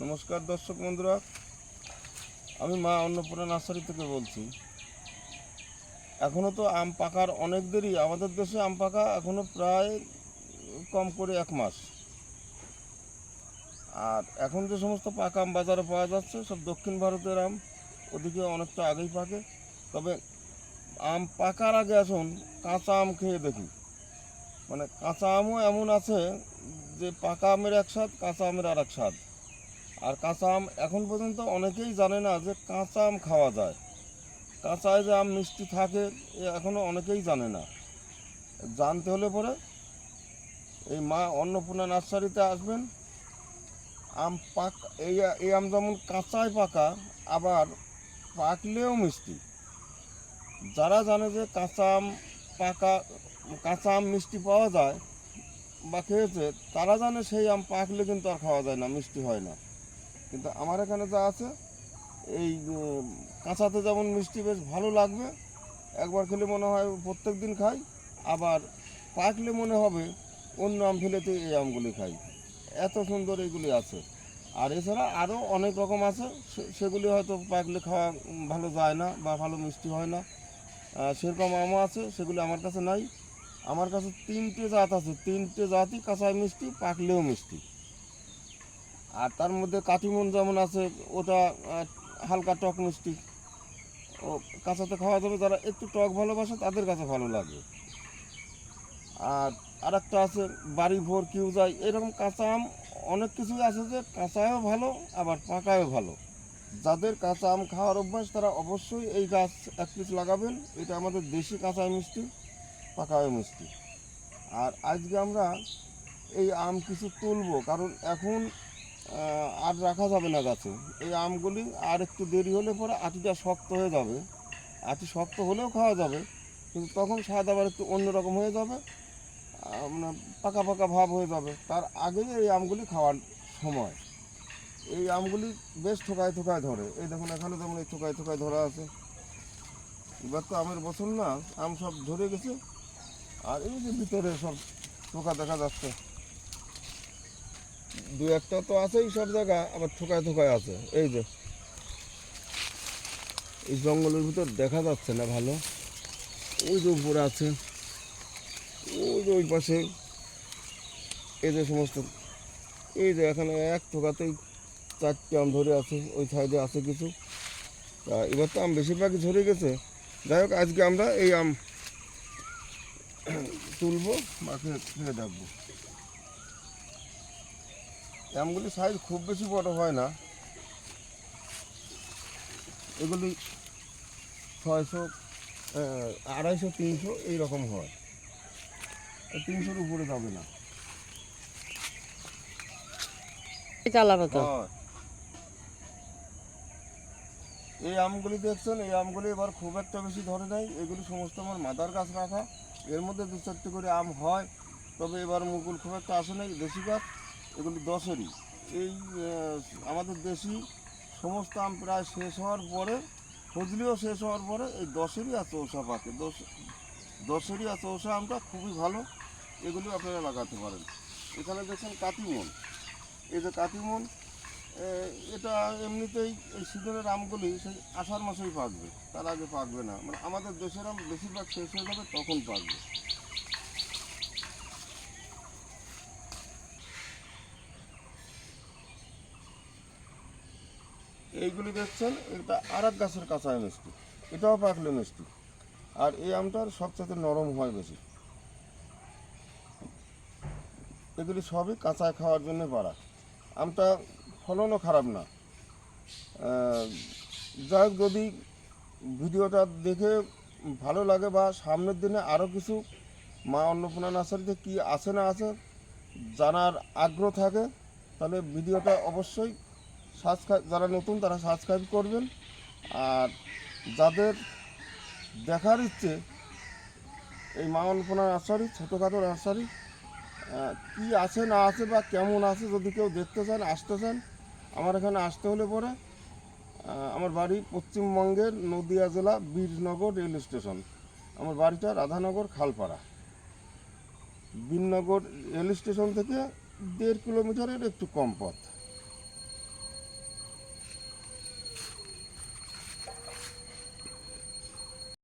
নমস্কার দর্শক বন্ধুরা, আমি মা অন্নপূর্ণা নার্সারি থেকে বলছি। এখনও তো আম পাকার অনেক দেরি। আমাদের দেশে আম পাকা এখনও প্রায় কম করে 1 মাস। আর এখন যে সমস্ত পাকা আম বাজারে পাওয়া যাচ্ছে সব দক্ষিণ ভারতের আম, ওদিকে অনেকটা আগেই পাকে। তবে আম পাকার আগে আসুন কাঁচা আম খেয়ে দেখি। মানে কাঁচা আমও এমন আছে যে পাকা আমের এক স্বাদ, কাঁচা আমের আর এক স্বাদ। আর কাঁচা আম এখন পর্যন্ত অনেকেই জানে না যে কাঁচা আম খাওয়া যায়, কাঁচায় যে আম মিষ্টি থাকে এখনও অনেকেই জানে না। জানতে হলে পরে এই মা অন্নপূর্ণা নার্সারিতে আসবেন। আম পাক এই আম যেমন কাঁচায় পাকা, আবার পাকলেও মিষ্টি। যারা জানে যে কাঁচা আম মিষ্টি পাওয়া যায় বা খেয়েছে, তারা জানে সেই আম পাকলে কিন্তু আর খাওয়া যায় না, মিষ্টি হয় না। কিন্তু আমার এখানে যা আছে, এই কাঁচাতে যেমন মিষ্টি বেশ ভালো লাগবে, একবার খেলে মনে হয় প্রত্যেক দিন খাই, আবার পাকলে মনে হবে অন্য আম ফেলেতে এই আমগুলি খাই। এত সুন্দর এইগুলি আছে। আর এছাড়া আরও অনেক রকম আছে, সেগুলি হয়তো পাকলে খাওয়া ভালো যায় না বা ভালো মিষ্টি হয় না। সেরকম আমও আছে, সেগুলি আমার কাছে নাই। আমার কাছে 3টে জাত আছে, 3টে জাতই কাঁচায় মিষ্টি, পাকলেও মিষ্টি। আর তার মধ্যে কাটিমন যেমন আছে, ওটা হালকা টক মিষ্টি, ও কাঁচাতে খাওয়া যাবে। যারা একটু টক ভালোবাসে তাদের কাছে ভালো লাগে। আর আরেকটা আছে বাড়ি ভোর কিউ যায়, এরকম কাঁচা আম অনেক কিছুই আছে যে কাঁচায়ও ভালো আবার পাকায়ও ভালো। যাদের কাঁচা আম খাওয়ার অভ্যাস তারা অবশ্যই এই গাছ 1 পিস লাগাবেন। এটা আমাদের দেশি কাঁচায় মিষ্টি, পাকায়ও মিষ্টি। আর আজকে আমরা এই আম কিছু তুলবো, কারণ এখন আর রাখা যাবে না গাছে। এই আমগুলি আর একটু দেরি হলে পরে আটিটা শক্ত হয়ে যাবে। আটি শক্ত হলেও খাওয়া যাবে, কিন্তু তখন স্বাদ আবার একটু অন্যরকম হয়ে যাবে, মানে পাকা পাকা ভাব হয়ে যাবে। তার আগেই এই আমগুলি খাওয়ার সময়। এই আমগুলি বেশ থোকায় থোকায় ধরে, এই দেখুন এখানে যেমন এই থোকায় থোকায় ধরা আছে। এবার তো আমের বছর না, আম সব ধরে গেছে। আর এই যে ভিতরে সব থোকা দেখা যাচ্ছে, 2-1টা তো আছেই সব জায়গা, আবার থোকায় থোকায় আছে। এই যে এই জঙ্গলের ভিতর দেখা যাচ্ছে না ভালো, ওই যে উপরে আছে, ওই যে ওই পাশে এই যে সমস্ত, এই যে এখানে এক থোকাতেই 4টে আম ধরে আছে, ওই সাইডে আছে কিছু। তা এবার তো আম বেশিরভাগই ঝরে গেছে। যাই হোক, আজকে আমরা এই আম তুলবো বা খেয়ে দেখবো। আমগুলি সাইজ খুব বেশি বড় হয় না, এগুলি 600, 250, 300 এইরকম হয়, 300-র উপরে যাবে না। চালাবে তো। হয় এই আমগুলি দেখছেন, এই আমগুলি এবার খুব একটা বেশি ধরে নাই। এগুলি সমস্ত আমার মাদার গাছ রাখা, এর মধ্যে 2-4টে করে আম হয়, তবে এবার মুকুল খুব একটা আসে নাই। দেশি গাছ এগুলি 10-এরই। এই আমাদের দেশি সমস্ত আম প্রায় শেষ হওয়ার পরে, ফজলিও শেষ হওয়ার পরে এই 10-এরই আর চৌসা পাকে। 10-এরই আর চৌসা আমটা খুবই ভালো, এগুলি আপনারা লাগাতে পারেন। এখানে দেখছেন কাতিমন, এই যে কাতিমন, এটা এমনিতেই এই সিজনের আমগুলি সেই আষাঢ় মাসেই পাকবে, তার আগে পাকবে না। মানে আমাদের দেশের আম বেশিরভাগ শেষ হয়ে যাবে, তখন পাকবে। এইগুলি দেখছেন, এটা আর এক গাছের কাঁচায় মিষ্টি, এটাও পাকলে মিষ্টি। আর এই আমটার সবচেয়ে নরম হয় বেশি। এগুলি সবই কাঁচায় খাওয়ার জন্য পারা। আমটা ফলনও খারাপ না। যাই হোক, যদি ভিডিওটা দেখে ভালো লাগে বা সামনের দিনে আরও কিছু মা অন্নপূর্ণা নার্সারিতে কী আছে না আছে জানার আগ্রহ থাকে, তাহলে ভিডিওটা অবশ্যই সাবস্ক্রাইব, যারা নতুন তারা সাবস্ক্রাইব করবেন। আর যাদের দেখার ইচ্ছে এই মা অন্নপূর্ণা নার্সারি, ছোটোখাটো নার্সারি, কী আছে না আছে বা কেমন আছে, যদি কেউ দেখতে চান, আসতে চান, আমার এখানে আসতে হলে পরে আমার বাড়ি পশ্চিমবঙ্গের নদিয়া জেলা বীরনগর রেল স্টেশন। আমার বাড়িটা রাধানগর খালপাড়া। বীরনগর রেল স্টেশন থেকে 1.5 কিলোমিটারের একটু কম পথ।